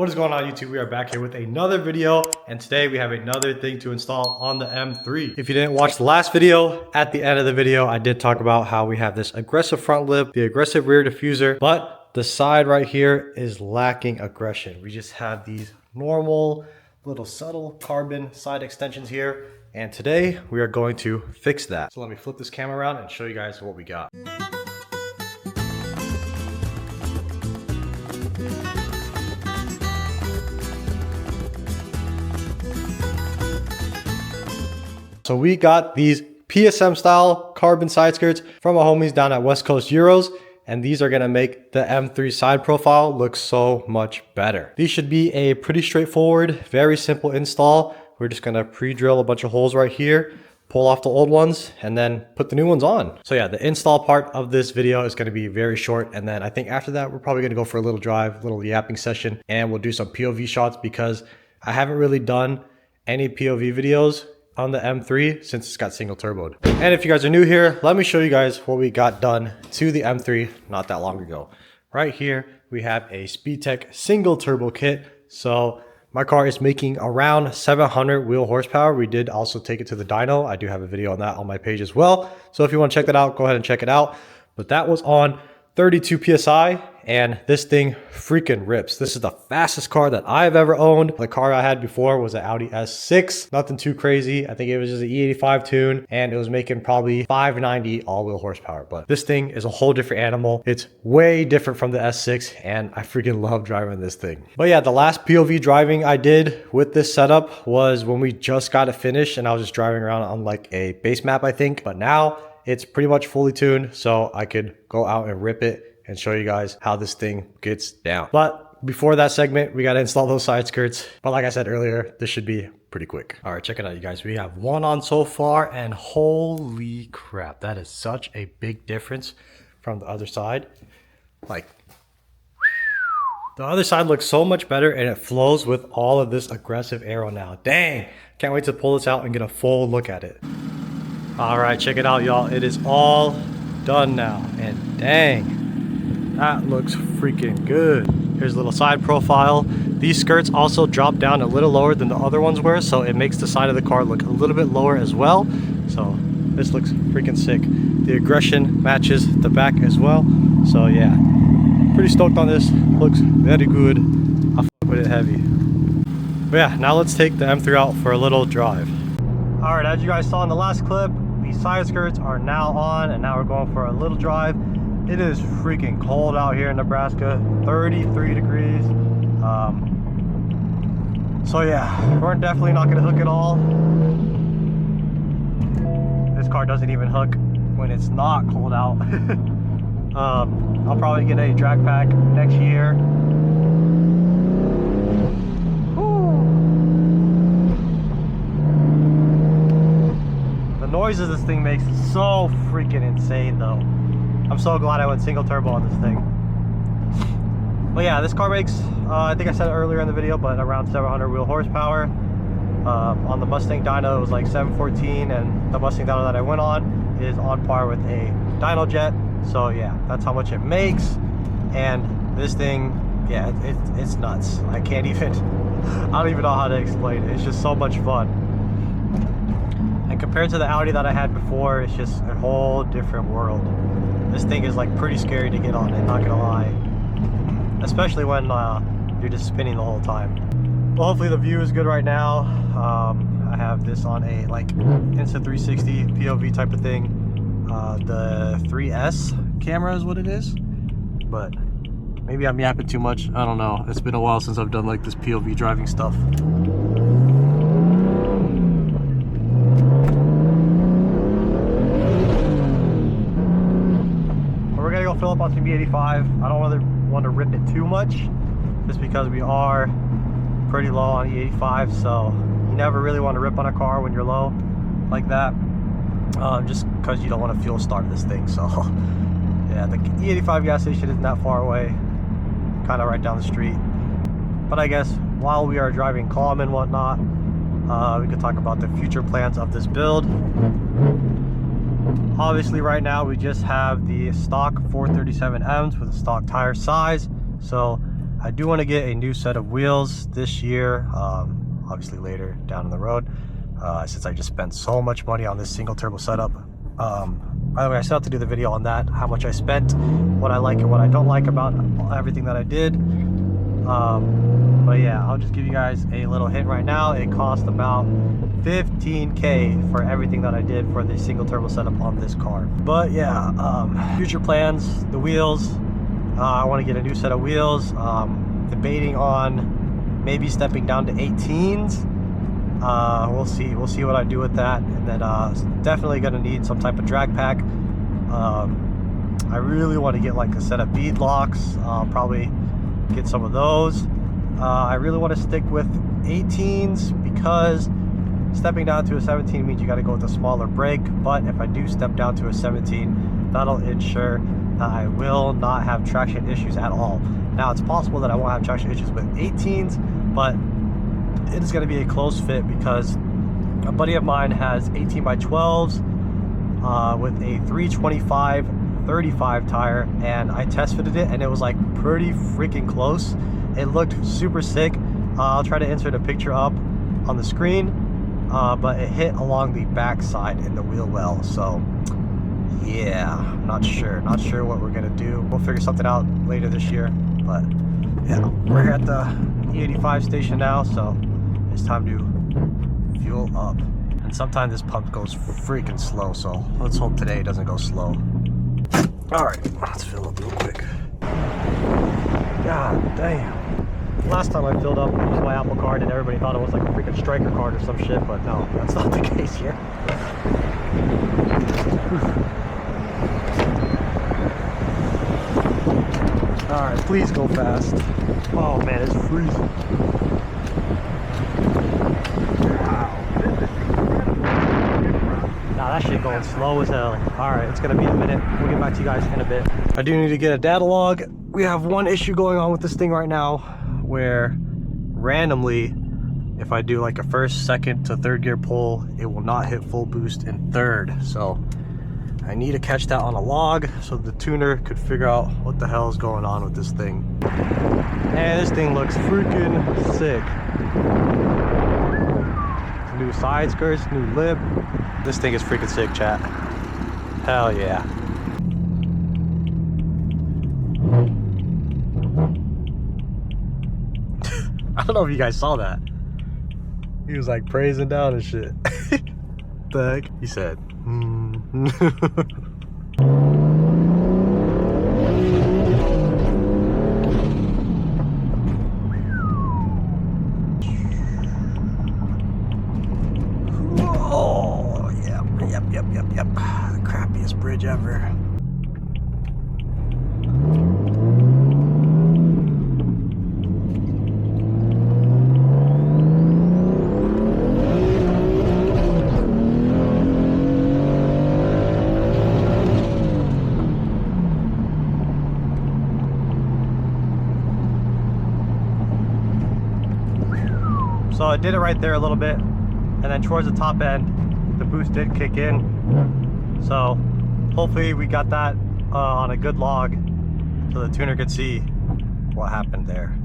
What is going on YouTube? We are back here with another video, and today we have another thing to install on the M3. If you didn't watch the last video, at the end of the video I did talk about how we have this aggressive front lip, the aggressive rear diffuser, but the side right here is lacking aggression. We just have these normal little subtle carbon side extensions here, and today we are going to fix that. So let me flip this camera around and show you guys what we got. So we got these PSM style carbon side skirts from our homies down at West Coast Euros, and these are gonna make the M3 side profile look so much better. These should be a pretty straightforward, very simple install. We're just gonna pre-drill a bunch of holes right here, pull off the old ones, and then put the new ones on. So yeah, the install part of this video is gonna be very short, and then I think after that, we're probably gonna go for a little drive, little yapping session, and we'll do some POV shots because I haven't really done any POV videos on the M3 since it's got single turboed. And if you guys are new here, let me show you guys what we got done to the M3 not that long ago. Right here, we have a SpeedTech single turbo kit. So my car is making around 700 wheel horsepower. We did also take it to the dyno. I do have a video on that on my page as well. So if you want to check that out, go ahead and check it out. But that was on 32 PSI, and this thing freaking rips. This is the fastest car that I've ever owned. The car I had before was an Audi S6, nothing too crazy. I think it was just an E85 tune, and it was making probably 590 all-wheel horsepower. But this thing is a whole different animal. It's way different from the S6, and I freaking love driving this thing. But yeah, the last POV driving I did with this setup was when we just got it finished, and I was just driving around on like a base map, I think. But now it's pretty much fully tuned, so I could go out and rip it and show you guys how this thing gets down. But before that segment, we got to install those side skirts. But like I said earlier, this should be pretty quick. All right, check it out, you guys. We have one on so far, and holy crap, that is such a big difference from the other side. Like, the other side looks so much better, and it flows with all of this aggressive aero now. Dang, can't wait to pull this out and get a full look at it. All right, check it out, y'all. It is all done now, and dang, that looks freaking good. Here's a little side profile. These skirts also drop down a little lower than the other ones were, so it makes the side of the car look a little bit lower as well. So this looks freaking sick. The aggression matches the back as well. So yeah, pretty stoked on this. Looks very good. I fuck with it heavy. But yeah, now let's take the M3 out for a little drive. All right, as you guys saw in the last clip, these side skirts are now on, and now we're going for a little drive. It is freaking cold out here in Nebraska, 33 degrees. So yeah, we're definitely not gonna hook it all. This car doesn't even hook when it's not cold out. I'll probably get a drag pack next year. Noises this thing makes is so freaking insane though. I'm so glad I went single turbo on this thing. But yeah, this car makes I think I said it earlier in the video, but around 700 wheel horsepower. On the Mustang dyno it was like 714, and the Mustang dyno that I went on is on par with a dyno jet. So yeah, that's how much it makes. And this thing, yeah, it's nuts. I don't even know how to explain it. It's just so much fun. And compared to the Audi that I had before, it's just a whole different world. This thing is like pretty scary to get on it, not gonna lie. Especially when you're just spinning the whole time. Well, hopefully the view is good right now. I have this on a like Insta360 POV type of thing. The 3S camera is what it is. But maybe I'm yapping too much. I don't know. It's been a while since I've done like this POV driving stuff. Fill up on some E85. I don't really want to rip it too much just because we are pretty low on E85, so you never really want to rip on a car when you're low like that, just because you don't want to fuel start this thing. So yeah, the E85 gas station isn't that far away, kind of right down the street. But I guess while we are driving calm and whatnot, we could talk about the future plans of this build. Obviously right now we just have the stock 437Ms with a stock tire size, so I do want to get a new set of wheels this year, obviously later down the road, since I just spent so much money on this single turbo setup. By the way, I still have to do the video on that, how much I spent, what I like and what I don't like about everything that I did. But yeah, I'll just give you guys a little hint right now. It cost about $15K for everything that I did for the single turbo setup on this car. But yeah, future plans, the wheels. I want to get a new set of wheels. Debating on maybe stepping down to 18s. We'll see what I do with that. And then definitely gonna need some type of drag pack. I really want to get like a set of bead locks. Probably get some of those. I really want to stick with 18s because stepping down to a 17 means you got to go with a smaller brake. But if I do step down to a 17, that'll ensure that I will not have traction issues at all. Now it's possible that I won't have traction issues with 18s, but it is going to be a close fit because a buddy of mine has 18 by 12s with a 325/35 tire, and I test fitted it and it was like pretty freaking close. It looked super sick. I'll try to insert a picture up on the screen, but it hit along the back side in the wheel well. So yeah, not sure what we're gonna do. We'll figure something out later this year. But yeah, we're here at the E85 station now, so it's time to fuel up. And sometimes this pump goes freaking slow, so let's hope today it doesn't go slow. All right, let's fill up real quick. God damn. Last time I filled up my Apple Card and everybody thought it was like a freaking striker card or some shit, but no, that's not the case here. Alright, please go fast. Oh man, it's freezing. Wow. Nah, that shit going slow as hell. Alright, it's gonna be a minute. We'll get back to you guys in a bit. I do need to get a data log. We have one issue going on with this thing right now where randomly, if I do like a first, second to third gear pull, it will not hit full boost in third. So I need to catch that on a log so the tuner could figure out what the hell is going on with this thing. And this thing looks freaking sick. New side skirts, new lip. This thing is freaking sick, chat. Hell yeah. I don't know if you guys saw that. He was like praising down and shit. The heck? He said, Oh, yep. The crappiest bridge ever. So I did it right there a little bit, and then towards the top end, the boost did kick in. So hopefully we got that on a good log so the tuner could see what happened there.